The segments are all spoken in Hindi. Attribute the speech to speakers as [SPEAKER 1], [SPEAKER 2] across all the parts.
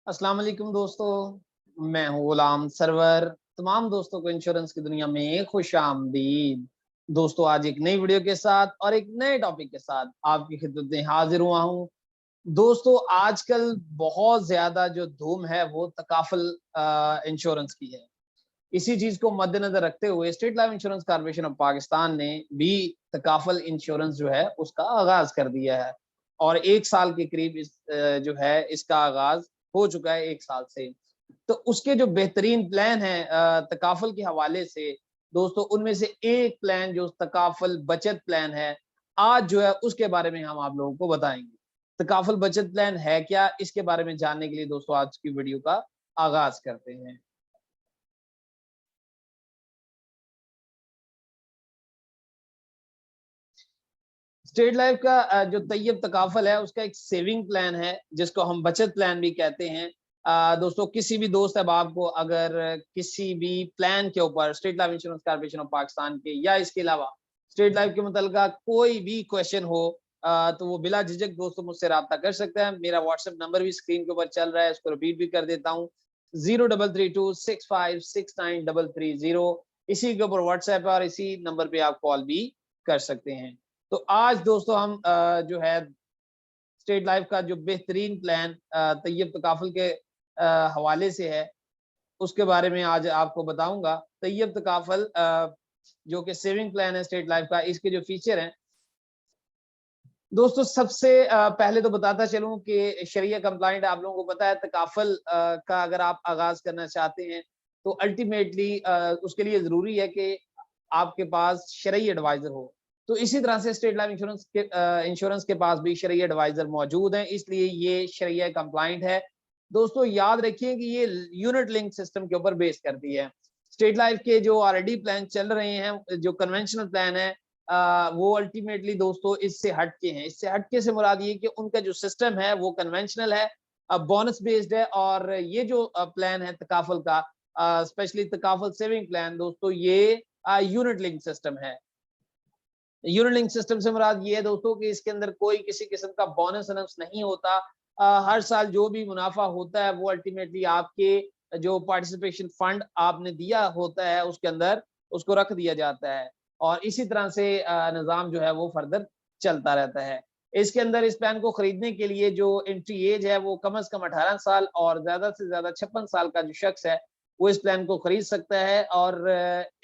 [SPEAKER 1] अस्सलाम वालेकुम दोस्तों, मैं हूँ गुलाम सरवर। तमाम दोस्तों को इंश्योरेंस की दुनिया में खुशामदीद। दोस्तों, आज एक नई वीडियो के साथ और एक नए टॉपिक के साथ आपकी खिदमत में हाजिर हुआ हूँ। दोस्तों, आजकल बहुत ज्यादा जो धूम है वो तकाफुल इंश्योरेंस की है। इसी चीज को मद्देनजर रखते हुए state Life Insurance Corporation of Pakistan ने भी तकाफुल इंश्योरेंस जो है उसका आगाज कर दिया है और 1 साल के करीब जो है इसका आगाज हो चुका है 1 साल से। तो उसके जो बेहतरीन प्लान है तकाफुल के हवाले से, दोस्तों उनमें से एक प्लान जो तकाफुल बचत प्लान है, आज जो है उसके बारे में हम आप लोगों को बताएंगे। तकाफुल बचत प्लान है क्या, इसके बारे में जानने के लिए दोस्तों आज की वीडियो का आगाज करते हैं। स्टेट लाइफ का जो तैयब तकाफल है उसका एक सेविंग प्लान है जिसको हम बचत प्लान भी कहते हैं। दोस्तों, किसी भी दोस्त अहबाब को अगर किसी भी प्लान के ऊपर state Life Insurance Corporation of Pakistan के या इसके अलावा स्टेट लाइफ के मुतल्लिका कोई भी क्वेश्चन हो, तो वो बिला झिझक दोस्तों मुझसे रब्ता कर सकते हैं। मेरा व्हाट्सएप नंबर भी स्क्रीन के ऊपर चल रहा है, इसको रिपीट भी कर देता हूँ। 0332656933 इसी के ऊपर व्हाट्सएप है और इसी नंबर पे आप कॉल भी कर सकते हैं। तो आज दोस्तों हम जो है स्टेट लाइफ का जो बेहतरीन प्लान तैयब तकाफुल के हवाले से है उसके बारे में आज आपको बताऊंगा। तैयब तकाफुल जो कि सेविंग प्लान है स्टेट लाइफ का, इसके जो फीचर हैं दोस्तों, सबसे पहले तो बताता चलूं कि शरिया कंप्लाइंट आप लोगों को पता है। तकाफुल का अगर आप आगाज करना चाहते हैं तो अल्टीमेटली उसके लिए जरूरी है कि आपके पास शरई एडवाइजर हो। तो इसी तरह से स्टेट लाइफ इंश्योरेंस के पास भी शरई एडवाइजर मौजूद हैं, इसलिए ये शरिया कंप्लाइंट है। दोस्तों याद रखिए कि ये यूनिट लिंक सिस्टम के ऊपर बेस करती है। स्टेट लाइफ के जो ऑलरेडी प्लान चल रहे हैं, जो कन्वेंशनल प्लान है, वो अल्टीमेटली दोस्तों इससे हटके हैं। इससे हटके से मुराद ये कि उनका जो सिस्टम है वो कन्वेंशनल है, बोनस बेस्ड है। और ये जो प्लान है तकाफुल का, स्पेशली तकाफुल सेविंग प्लान, दोस्तों ये यूनिट लिंक सिस्टम है। यूनिट लिंक सिस्टम से मुराद ये है दोस्तों कि इसके अंदर कोई किसी किस्म का बोनस अनाउंस नहीं होता। हर साल जो भी मुनाफा होता है वो अल्टीमेटली आपके जो पार्टिसिपेशन फंड आपने दिया होता है उसके अंदर उसको रख दिया जाता है और इसी तरह से निज़ाम जो है वो फर्दर चलता रहता है। इसके अंदर इस प्लान को खरीदने के लिए जो एंट्री एज है वो कम से कम 18 साल और ज्यादा से ज्यादा 56 साल का जो शख्स है वो इस प्लान को खरीद सकता है। और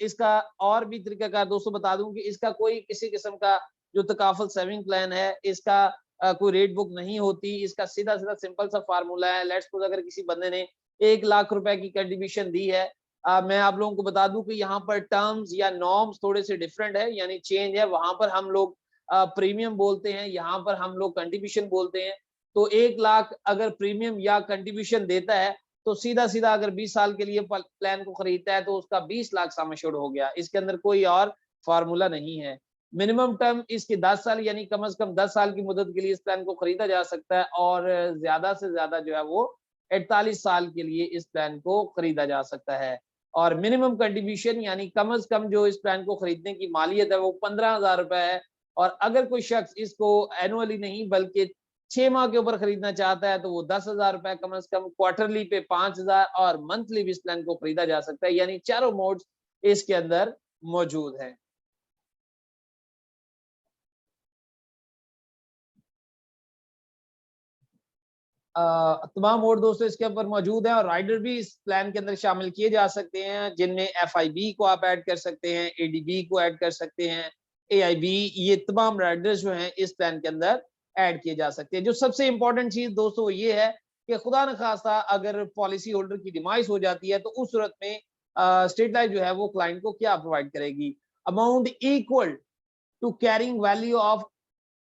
[SPEAKER 1] इसका और भी तरीकाकार दोस्तों बता दूं कि इसका कोई किसी किस्म का जो तकाफुल सेविंग प्लान है इसका कोई रेट बुक नहीं होती। इसका सीधा सीधा सिंपल सा फार्मूला है। लेट्स सपोज अगर किसी बंदे ने 1 लाख रुपए की कंट्रीब्यूशन दी है, मैं आप लोगों को बता दूं कि यहाँ पर टर्म्स या नॉर्म्स थोड़े से डिफरेंट है, यानी चेंज है। वहां पर हम लोग प्रीमियम बोलते हैं, यहाँ पर हम लोग कंट्रीब्यूशन बोलते हैं। तो 1 लाख अगर प्रीमियम या कंट्रीब्यूशन देता है तो सीधा सीधा अगर 20 साल के लिए प्लान को खरीदता है तो उसका 20 लाख सम एश्योर्ड हो गया। इसके अंदर कोई और फार्मूला नहीं है। मिनिमम टर्म इसकी 10 साल यानी कम से कम 10 साल की मुद्दत के लिए इस प्लान को खरीदा जा सकता है और ज्यादा से ज्यादा जो है वो 48 साल के लिए इस प्लान को खरीदा जा सकता है। और मिनिमम कंट्रीब्यूशन यानी कम से कम जो इस प्लान को खरीदने की मालियत है वो 15,000 रुपए है। और अगर कोई शख्स इसको एनुअली नहीं बल्कि 6 माह के ऊपर खरीदना चाहता है तो वो 10,000 रुपए कम से कम, क्वार्टरली पे 5,000 और मंथली भी इस प्लान को खरीदा जा सकता है। यानी चारों मोड्स इसके अंदर मौजूद हैं। तमाम मोड दोस्तों इसके ऊपर मौजूद हैं और राइडर भी इस प्लान के अंदर शामिल किए जा सकते हैं, जिनमें FIB को आप ऐड कर सकते हैं, ADB को ऐड कर सकते हैं, AIB। ये तमाम राइडर्स जो हैं इस प्लान के अंदर ऐड किए जा सकते हैं। जो सबसे इंपॉर्टेंट चीज दोस्तों ये है कि खुदा न खास्ता अगर पॉलिसी होल्डर की डिमाइस हो जाती है तो उस सूरत में स्टेट लाइफ जो है वो क्लाइंट को क्या प्रोवाइड करेगी, amount equal to carrying value of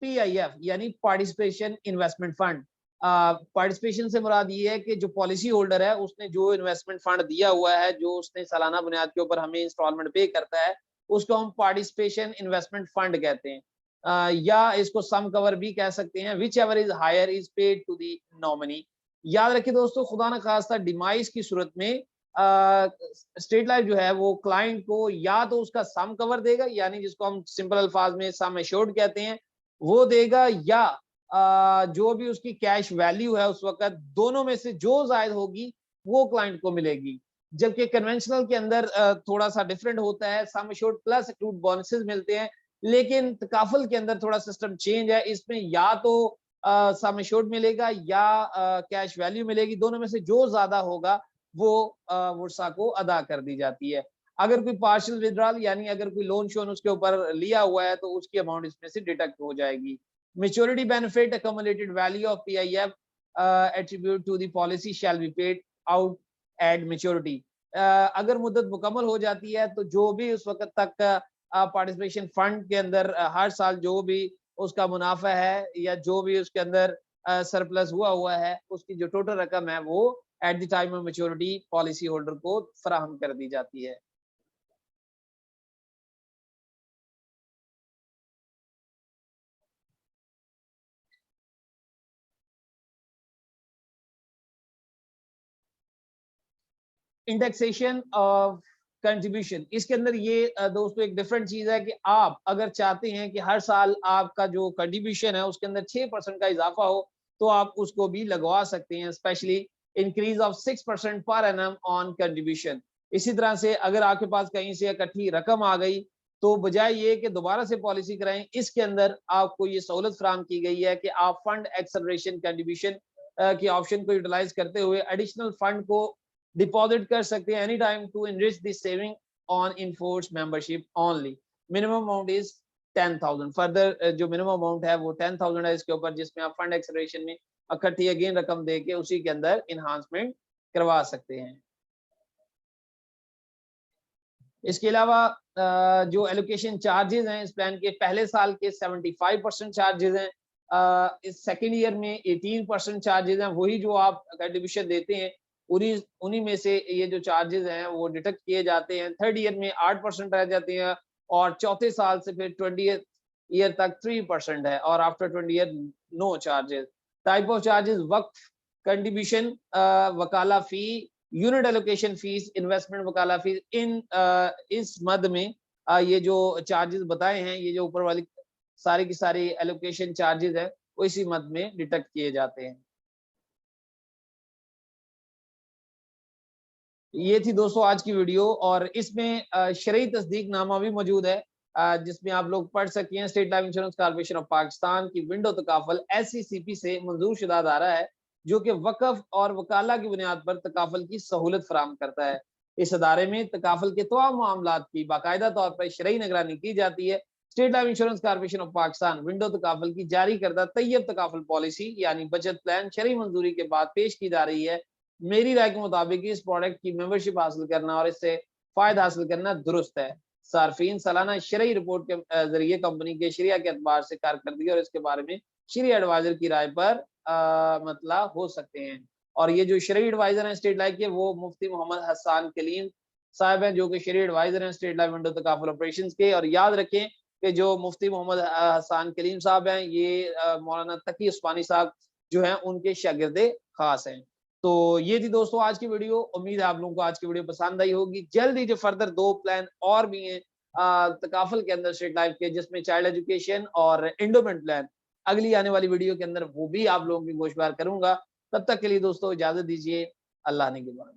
[SPEAKER 1] PIF यानी पार्टिसिपेशन इन्वेस्टमेंट फंड। पार्टिसिपेशन से मुराद ये है कि जो पॉलिसी होल्डर है उसने जो इन्वेस्टमेंट फंड दिया हुआ है, जो उसने सालाना बुनियाद के ऊपर हमें इंस्टॉलमेंट पे करता है, उसको हम पार्टिसिपेशन इन्वेस्टमेंट फंड कहते हैं। या इसको सम कवर भी कह सकते हैं। Whichever is higher is paid to the nominee. याद रखिए दोस्तों, खुदा न खास्ता डिमाइस की सूरत में स्टेट लाइफ जो है वो क्लाइंट को या तो उसका सम कवर देगा, यानी जिसको हम सिंपल अल्फाज में सम एश्योर्ड कहते हैं, वो देगा, या जो भी उसकी कैश वैल्यू है उस वक्त, दोनों में से जो जायद होगी वो क्लाइंट को मिलेगी। जबकि कन्वेंशनल के अंदर थोड़ा सा डिफरेंट होता है, sum assured plus accrued bonuses मिलते हैं, लेकिन तकाफुल के अंदर थोड़ा सिस्टम चेंज है। इसमें या तो सम एश्योर्ड मिलेगा या कैश वैल्यू मिलेगी, दोनों में से जो ज्यादा होगा वो वुरसा को अदा कर दी जाती है। अगर कोई पार्शियल विड्रॉल यानी अगर कोई लोन शोन उसके ऊपर लिया हुआ है तो उसकी अमाउंट इसमें से डिडक्ट हो जाएगी। Maturity benefit accumulated value of PIF attribute to the policy shall be paid out at maturity. अगर मुद्दत मुकम्मल हो जाती है तो जो भी उस वक्त तक पार्टिसिपेशन फंड के अंदर हर साल जो भी उसका मुनाफा है या जो भी उसके अंदर सरप्लस हुआ है, उसकी जो टोटल रकम है वो at the time of maturity policy holder को फराहम कर दी जाती है। इंडेक्सेशन ऑफ कंट्रीब्यूशन, इसके अंदर ये दोस्तों एक डिफरेंट चीज है कि आप अगर चाहते हैं कि हर साल आपका जो कंट्रीब्यूशन है उसके अंदर 6% का इजाफा हो तो आप उसको भी लगवा सकते हैं, specially increase of 6% per annum on contribution. इसी तरह से अगर आपके पास कहीं से इकट्ठी रकम आ गई तो बजाय ये कि दोबारा से पॉलिसी कराएं, इसके अंदर आपको ये सहूलत फराहम की गई है कि आप फंड एक्सेलरेशन कंट्रीब्यूशन की ऑप्शन को यूटिलाइज करते हुए एडिशनल फंड को डिपॉजिट कर सकते हैं any time to enrich the saving on in force membership only. Minimum amount is 10,000। Further जो मिनिमम अमाउंट है वो 10,000 है इसके ऊपर, जिसमें आप फंड एक्सेलरेशन में इकट्ठी अगेन रकम दे के उसी के अंदर इन्हांसमेंट करवा सकते हैं। इसके अलावा जो एलोकेशन चार्जेस हैं इस प्लान के, पहले साल के 75% चार्जेस हैं, इस सेकेंड ईयर में 18% चार्जेस हैं, वही जो आप कंट्रीब्यूशन देते हैं उन्हीं में से ये जो चार्जेस हैं वो डिडक्ट किए जाते हैं। थर्ड ईयर में 8% रह जाते हैं और चौथे साल से फिर 20th ईयर तक 3% है और after 20 year no charges. Type of charges वक्फ कंट्रीब्यूशन, वकाला fee, unit allocation fees, investment वकाला फीस। इस मद में ये जो चार्जेस बताए हैं, ये जो ऊपर वाली सारी की सारी एलोकेशन चार्जेस है वो इसी मद में डिडक्ट किए जाते हैं। ये थी दोस्तों आज की वीडियो और इसमें शरई तस्दीकनामा भी मौजूद है जिसमें आप लोग पढ़ सकते हैं state Life Insurance Corporation of Pakistan की विंडो तकाफल SCCP से मंजूर शुदा अदारा है जो कि वक़्फ़ और वकाला की बुनियाद पर तकाफल की सहूलत फराहम करता है। इस अदारे में तकाफल के तमाम मामलात की बाकायदा तौर पर शरई निगरानी की जाती है। State Life Insurance Corporation of Pakistan window तकाफल की जारी करदा तैयब तकाफल पॉलिसी यानी बचत प्लान शरई मंजूरी के बाद पेश की जा रही है। मेरी राय के मुताबिक इस प्रोडक्ट की मेंबरशिप हासिल करना और इससे फायदा हासिल करना दुरुस्त है। सार्फिन सालाना शरई रिपोर्ट के जरिए कंपनी के शरिया के एतबार से कारकर्दगी और इसके बारे में शरई एडवाइजर की राय पर मतला हो सकते हैं। और ये जो शरई एडवाइजर हैं स्टेट लाइफ के, वो मुफ्ती मोहम्मद हसन कलीम साहब हैं जो कि शरई एडवाइजर हैं state life window takaful operations के। और याद रखें कि जो मुफ्ती मोहम्मद हसन कलीम साहब हैं ये मौलाना तकी उस्मानी साहब जो हैं उनके शागिर्दे खास हैं। तो ये थी दोस्तों आज की वीडियो। उम्मीद है आप लोगों को आज की वीडियो पसंद आई होगी। जल्द ही जो फर्दर 2 प्लान और भी हैं तकाफल के अंदर स्टेट लाइफ के, जिसमें चाइल्ड एजुकेशन और एंडोमेंट प्लान, अगली आने वाली वीडियो के अंदर वो भी आप लोगों की गोशवार करूंगा। तब तक के लिए दोस्तों इजाजत दीजिए। अल्लाह ने के बाद।